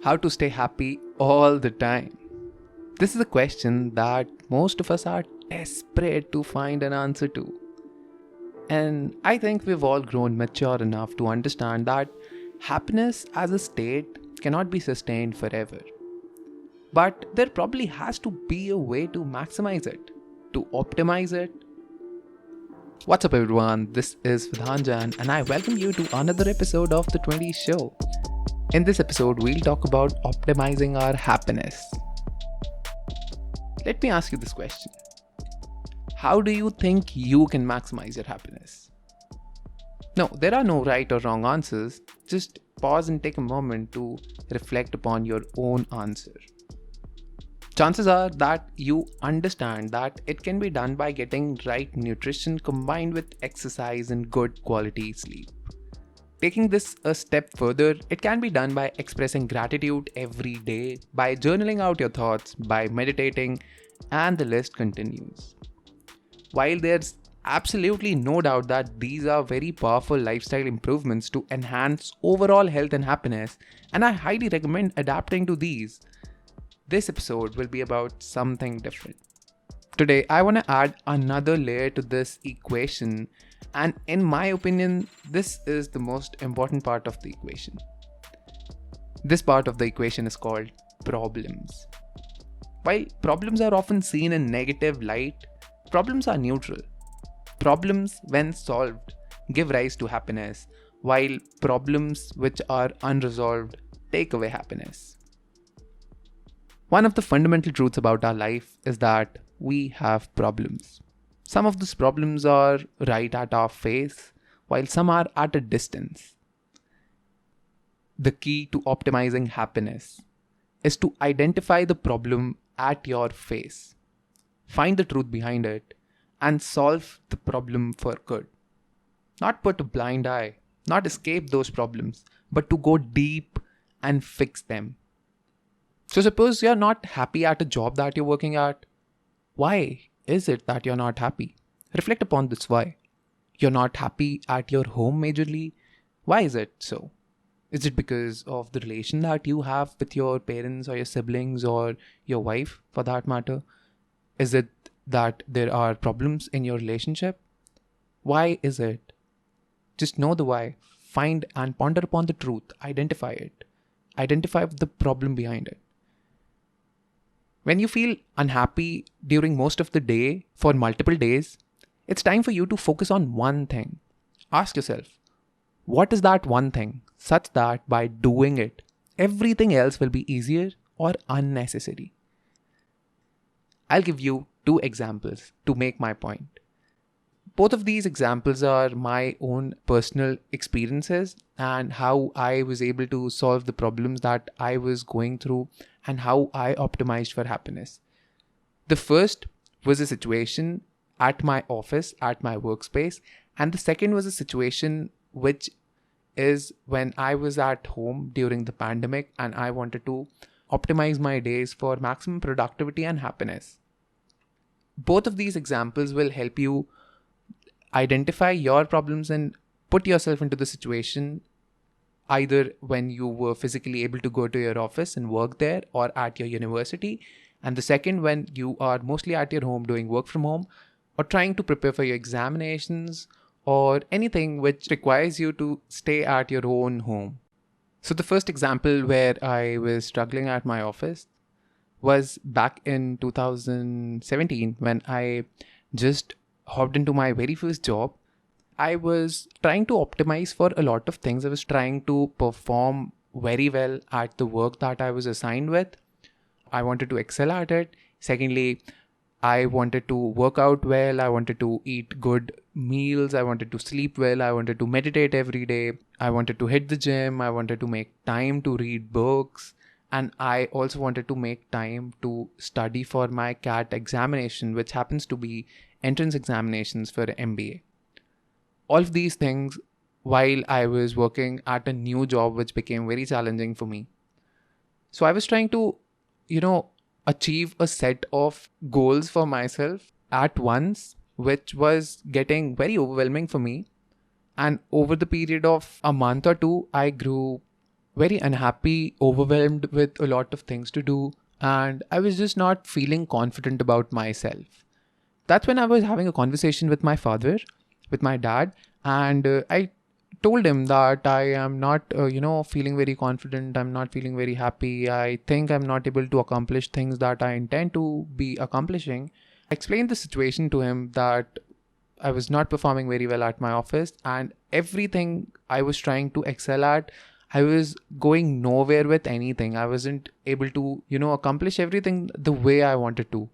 How to stay happy all the time? This is a question that most of us are desperate to find an answer to. And I think we've all grown mature enough to understand that happiness as a state cannot be sustained forever. But there probably has to be a way to maximize it, to optimize it. What's up, everyone? This is Vidhaan, and I welcome you to another episode of The 20s Show. In this episode, we'll talk about optimizing our happiness. Let me ask you this question. How do you think you can maximize your happiness? No, there are no right or wrong answers. Just pause and take a moment to reflect upon your own answer. Chances are that you understand that it can be done by getting right nutrition combined with exercise and good quality sleep. Taking this a step further, it can be done by expressing gratitude every day, by journaling out your thoughts, by meditating, and the list continues. While there's absolutely no doubt that these are very powerful lifestyle improvements to enhance overall health and happiness, and I highly recommend adapting to these, this episode will be about something different. Today, I want to add another layer to this equation, and in my opinion, this is the most important part of the equation. This part of the equation is called problems. While problems are often seen in negative light, problems are neutral. Problems, when solved, give rise to happiness, while problems which are unresolved take away happiness. One of the fundamental truths about our life is that we have problems. Some of these problems are right at our face, while some are at a distance. The key to optimizing happiness is to identify the problem at your face, find the truth behind it, and solve the problem for good. Not put a blind eye, not escape those problems, but to go deep and fix them. So suppose you're not happy at a job that you're working at. Why is it that you're not happy? Reflect upon this why. You're not happy at your home majorly. Why is it so? Is it because of the relation that you have with your parents or your siblings or your wife for that matter? Is it that there are problems in your relationship? Why is it? Just know the why. Find and ponder upon the truth. Identify it. Identify the problem behind it. When you feel unhappy during most of the day for multiple days, it's time for you to focus on one thing. Ask yourself, what is that one thing such that by doing it, everything else will be easier or unnecessary? I'll give you two examples to make my point. Both of these examples are my own personal experiences and how I was able to solve the problems that I was going through and how I optimized for happiness. The first was a situation at my office, at my workspace, and the second was a situation which is when I was at home during the pandemic and I wanted to optimize my days for maximum productivity and happiness. Both of these examples will help you identify your problems and put yourself into the situation either when you were physically able to go to your office and work there or at your university, and the second when you are mostly at your home doing work from home or trying to prepare for your examinations or anything which requires you to stay at your own home. So the first example where I was struggling at my office was back in 2017 when I just hopped into my very first job. I was trying to optimize for a lot of things. I was trying to perform very well at the work that I was assigned with. I wanted to excel at it. Secondly, I wanted to work out well. I wanted to eat good meals. I wanted to sleep well. I wanted to meditate every day. I wanted to hit the gym. I wanted to make time to read books. And I also wanted to make time to study for my CAT examination, which happens to be entrance examinations for MBA. All of these things while I was working at a new job which became very challenging for me. So I was trying to, achieve a set of goals for myself at once, which was getting very overwhelming for me. And over the period of a month or two, I grew very unhappy, overwhelmed with a lot of things to do, and I was just not feeling confident about myself. That's when I was having a conversation with my father, with my dad, and I told him that I am not, feeling very confident. I'm not feeling very happy. I think I'm not able to accomplish things that I intend to be accomplishing. I explained the situation to him that I was not performing very well at my office, and everything I was trying to excel at, I was going nowhere with anything. I wasn't able to, accomplish everything the way I wanted to.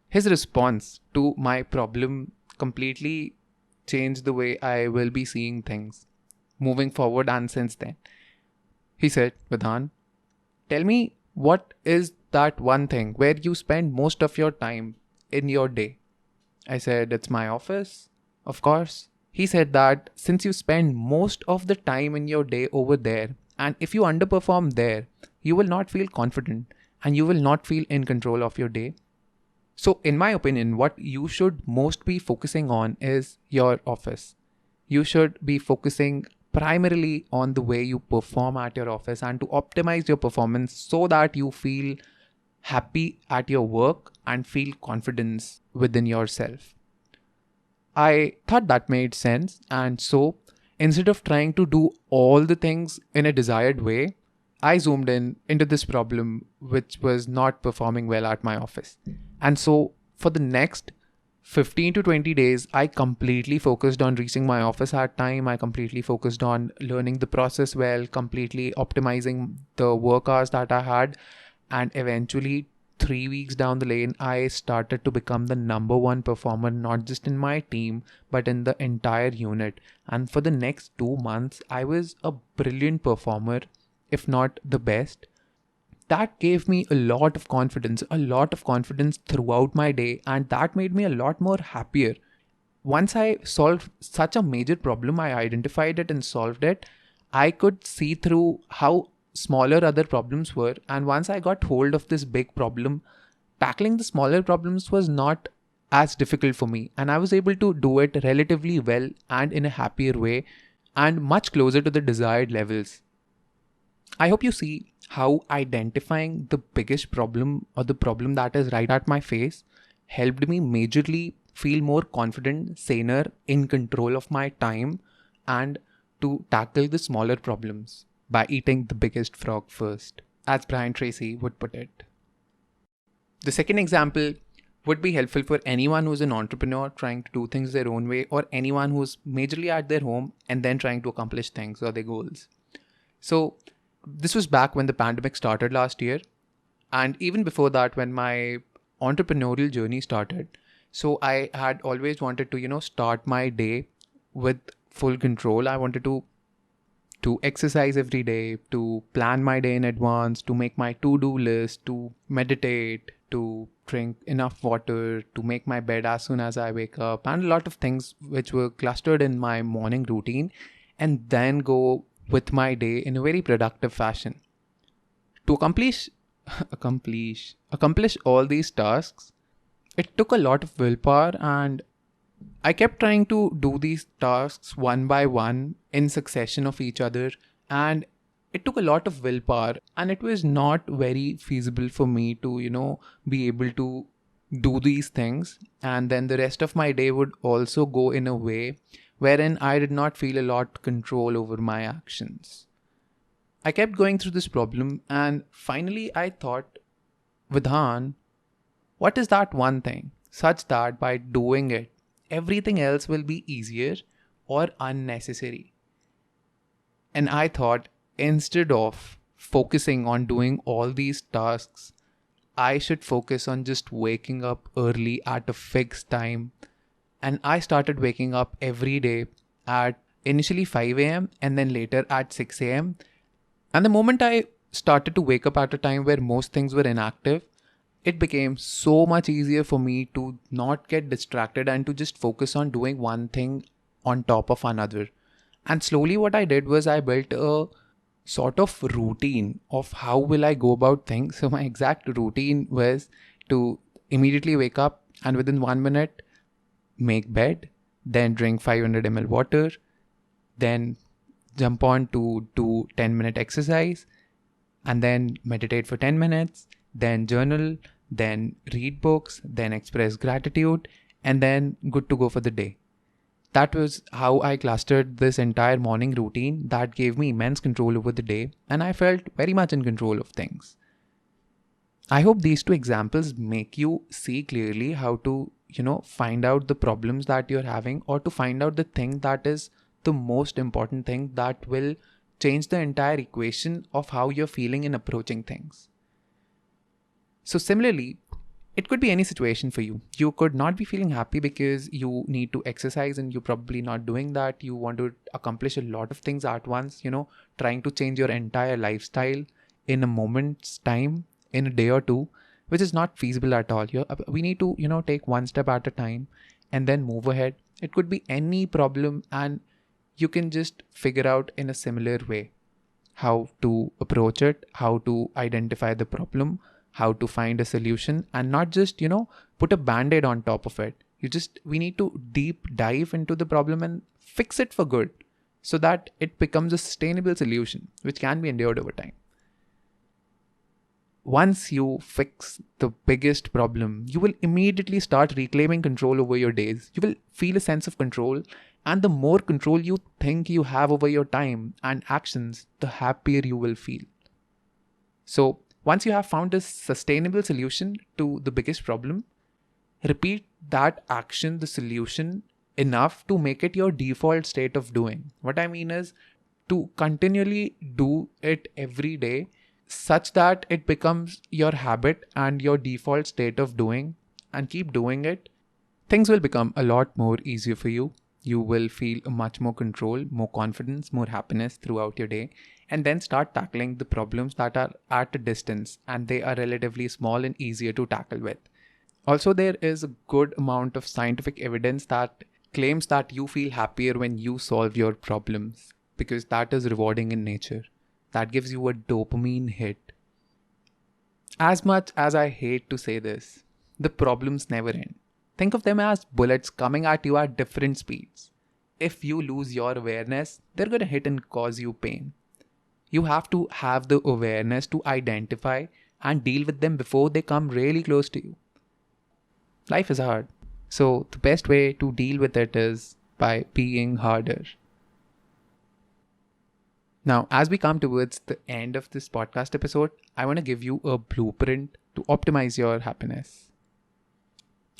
His response to my problem completely changed the way I will be seeing things moving forward and since then. He said, Vidhaan, tell me, what is that one thing where you spend most of your time in your day? I said, it's my office, of course. He said that since you spend most of the time in your day over there, and if you underperform there, you will not feel confident and you will not feel in control of your day. So, in my opinion, what you should most be focusing on is your office. You should be focusing primarily on the way you perform at your office and to optimize your performance so that you feel happy at your work and feel confidence within yourself. I thought that made sense, and so instead of trying to do all the things in a desired way, I zoomed in into this problem which was not performing well at my office. And so for the next 15 to 20 days, I completely focused on reaching my office at time. I completely focused on learning the process well, completely optimizing the work hours that I had. And eventually, 3 weeks down the lane, I started to become the number one performer, not just in my team, but in the entire unit. And for the next 2 months, I was a brilliant performer, if not the best. That gave me a lot of confidence throughout my day, and that made me a lot more happier. Once I solved such a major problem, I identified it and solved it. I could see through how smaller other problems were, and once I got hold of this big problem, tackling the smaller problems was not as difficult for me, and I was able to do it relatively well and in a happier way and much closer to the desired levels. I hope you see how identifying the biggest problem or the problem that is right at my face helped me majorly feel more confident, saner, in control of my time, and to tackle the smaller problems by eating the biggest frog first, as Brian Tracy would put it. The second example would be helpful for anyone who's an entrepreneur trying to do things their own way, or anyone who's majorly at their home and then trying to accomplish things or their goals. So this was back when the pandemic started last year, and even before that, when my entrepreneurial journey started. So I had always wanted to, start my day with full control. I wanted to exercise every day, to plan my day in advance, to make my to-do list, to meditate, to drink enough water, to make my bed as soon as I wake up, and a lot of things which were clustered in my morning routine, and then go with my day in a very productive fashion. To accomplish all these tasks, it took a lot of willpower, and I kept trying to do these tasks one by one in succession of each other, and it took a lot of willpower, and it was not very feasible for me to, be able to do these things. And then the rest of my day would also go in a way wherein I did not feel a lot control over my actions. I kept going through this problem, and finally I thought, Vidhaan, what is that one thing such that by doing it, everything else will be easier or unnecessary? And I thought, instead of focusing on doing all these tasks, I should focus on just waking up early at a fixed time. And I started waking up every day at initially 5 a.m. and then later at 6 a.m. And the moment I started to wake up at a time where most things were inactive, it became so much easier for me to not get distracted and to just focus on doing one thing on top of another. And slowly what I did was I built a sort of routine of how will I go about things. So my exact routine was to immediately wake up and within 1 minute make bed, then drink 500 ml water, then jump on to do 10-minute exercise and then meditate for 10 minutes, then journal, then read books, then express gratitude, and then good to go for the day. That was how I clustered this entire morning routine that gave me immense control over the day, and I felt very much in control of things. I hope these two examples make you see clearly how to, find out the problems that you're having, or to find out the thing that is the most important thing that will change the entire equation of how you're feeling in approaching things. So similarly, it could be any situation for you. You could not be feeling happy because you need to exercise and you're probably not doing that. You want to accomplish a lot of things at once, trying to change your entire lifestyle in a moment's time, in a day or two, which is not feasible at all. We need to, take one step at a time and then move ahead. It could be any problem, and you can just figure out in a similar way how to approach it, how to identify the problem, how to find a solution, and not just, put a band-aid on top of it. We need to deep dive into the problem and fix it for good so that it becomes a sustainable solution which can be endured over time. Once you fix the biggest problem, you will immediately start reclaiming control over your days. You will feel a sense of control, and the more control you think you have over your time and actions, the happier you will feel. So, once you have found a sustainable solution to the biggest problem, repeat that action, the solution, enough to make it your default state of doing. What I mean is to continually do it every day such that it becomes your habit and your default state of doing, and keep doing it. Things will become a lot more easier for you. You will feel much more control, more confidence, more happiness throughout your day, and then start tackling the problems that are at a distance and they are relatively small and easier to tackle with. Also, there is a good amount of scientific evidence that claims that you feel happier when you solve your problems, because that is rewarding in nature. That gives you a dopamine hit. As much as I hate to say this, the problems never end. Think of them as bullets coming at you at different speeds. If you lose your awareness, they're going to hit and cause you pain. You have to have the awareness to identify and deal with them before they come really close to you. Life is hard. So the best way to deal with it is by being harder. Now, as we come towards the end of this podcast episode, I want to give you a blueprint to optimize your happiness.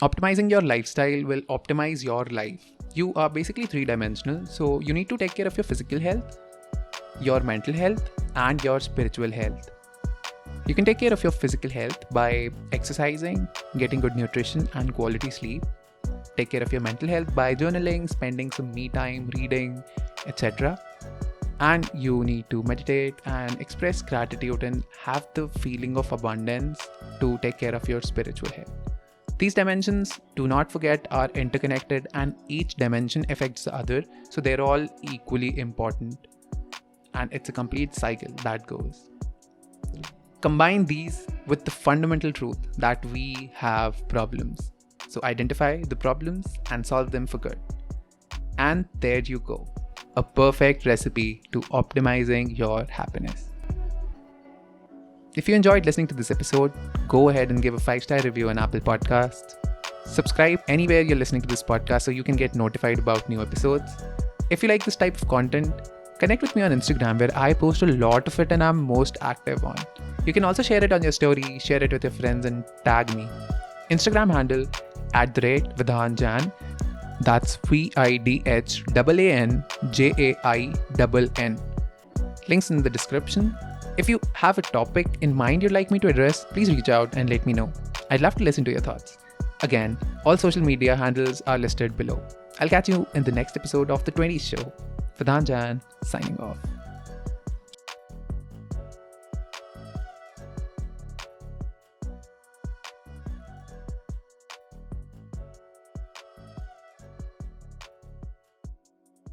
Optimizing your lifestyle will optimize your life. You are basically three-dimensional, so you need to take care of your physical health, your mental health, and your spiritual health. You can take care of your physical health by exercising, getting good nutrition and quality sleep. Take care of your mental health by journaling, spending some me time, reading, etc. And you need to meditate and express gratitude and have the feeling of abundance to take care of your spiritual health. These dimensions, do not forget, are interconnected and each dimension affects the other, so they're all equally important. And it's a complete cycle that goes. Combine these with the fundamental truth that we have problems. So identify the problems and solve them for good. And there you go. A perfect recipe to optimizing your happiness. If you enjoyed listening to this episode, go ahead and give a 5-star review on Apple Podcasts. Subscribe anywhere you're listening to this podcast so you can get notified about new episodes. If you like this type of content, connect with me on Instagram where I post a lot of it and I'm most active on. You can also share it on your story, share it with your friends and tag me. Instagram handle @VidhaanJan. That's VIDHAANJAINN. Links in the description. If you have a topic in mind you'd like me to address, please reach out and let me know. I'd love to listen to your thoughts. Again, all social media handles are listed below. I'll catch you in the next episode of The 20s Show. Vidhaan Jan, signing off.